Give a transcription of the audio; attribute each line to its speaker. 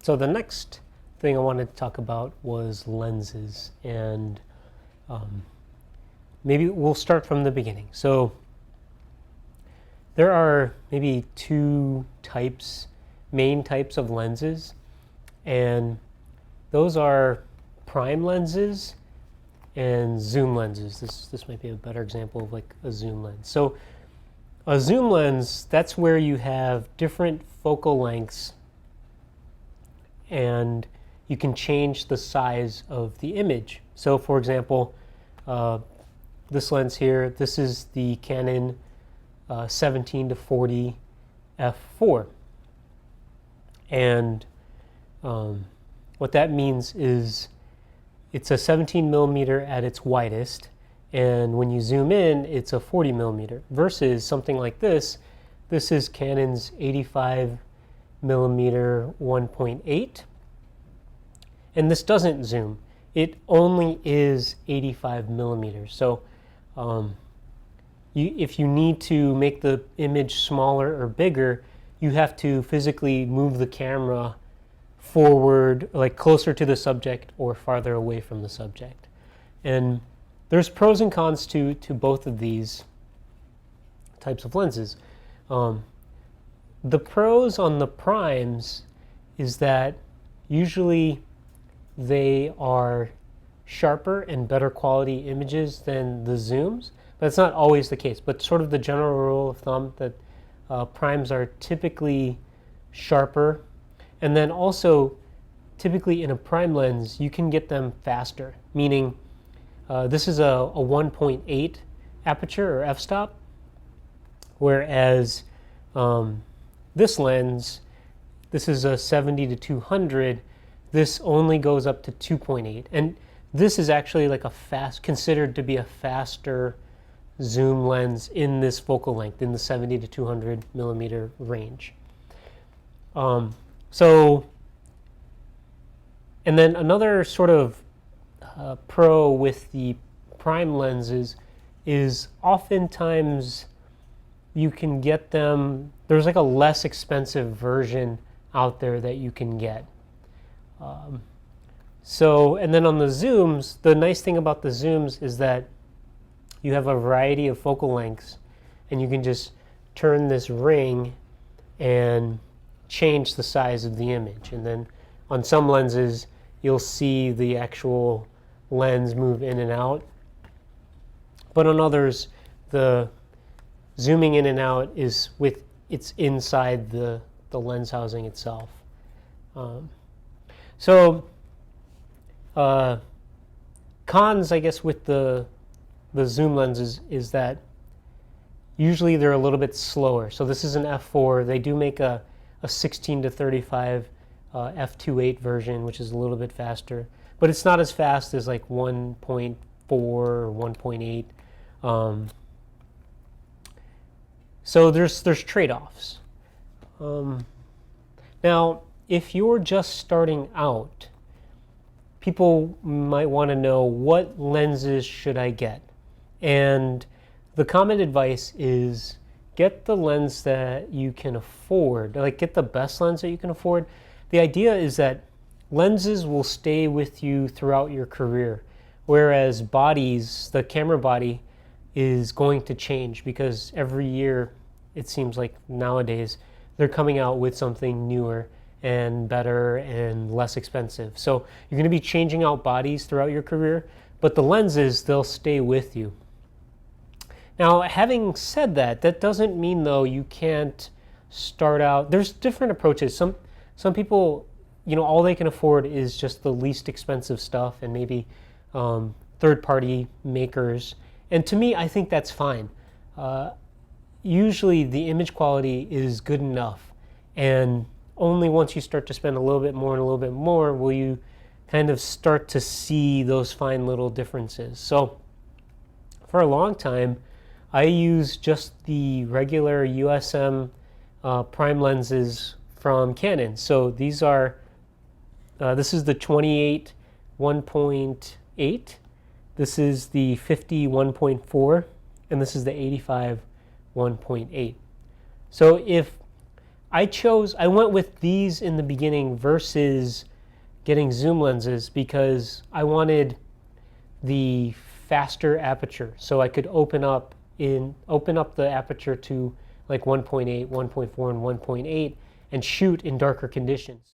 Speaker 1: So the next thing I wanted to talk about was lenses, and maybe we'll start from the beginning. So there are maybe two main types of lenses, and those are prime lenses and zoom lenses. This might be a better example of like a zoom lens. So a zoom lens, that's where you have different focal lengths and you can change the size of the image. So for example, this lens here, this is the Canon 17-40 f4. And what that means is it's a 17 millimeter at its widest, and when you zoom in, it's a 40 millimeter, versus something like this. This is Canon's 85 millimeter 1.8, and this doesn't zoom. It only is 85 millimeters. So if you need to make the image smaller or bigger, you have to physically move the camera forward, like closer to the subject or farther away from the subject. And there's pros and cons to both of these types of lenses. The pros on the primes is that usually they are sharper and better quality images than the zooms. That's not always the case, but sort of the general rule of thumb that primes are typically sharper. And then also, typically in a prime lens, you can get them faster, meaning this is a 1.8 aperture or f-stop, whereas this lens, this is a 70-200, this only goes up to 2.8. And this is actually like considered to be a faster zoom lens in this focal length, in the 70-200 millimeter range. And then another sort of pro with the prime lenses is oftentimes you can get them, there's like a less expensive version out there that you can get. And then on the zooms, the nice thing about the zooms is that you have a variety of focal lengths, and you can just turn this ring and change the size of the image. And then on some lenses, you'll see the actual lens move in and out. But on others, the zooming in and out is it's inside the lens housing itself. Cons, I guess, with the zoom lenses is that usually they're a little bit slower. So this is an f4. They do make a 16-35 f2.8 version, which is a little bit faster, but it's not as fast as like 1.4 or 1.8. So there's trade-offs. Now, if you're just starting out, people might want to know, what lenses should I get? And the common advice is get the lens that you can afford, like get the best lens that you can afford. The idea is that lenses will stay with you throughout your career, whereas bodies, the camera body, is going to change, because every year, it seems like nowadays, they're coming out with something newer and better and less expensive. So you're going to be changing out bodies throughout your career, but the lenses, they'll stay with you. Now, having said that, that doesn't mean, though, you can't start out. There's different approaches. Some people, all they can afford is just the least expensive stuff, and maybe third-party makers. And to me, I think that's fine. Usually, the image quality is good enough, and only once you start to spend a little bit more and a little bit more will you kind of start to see those fine little differences. So for a long time, I used just the regular USM prime lenses from Canon. So these are, this is the 28 1.8, this is the 50 1.4, and this is the 85 1.8. So if I went with these in the beginning versus getting zoom lenses because I wanted the faster aperture, so I could open up the aperture to like 1.8, 1.4, and 1.8 and shoot in darker conditions.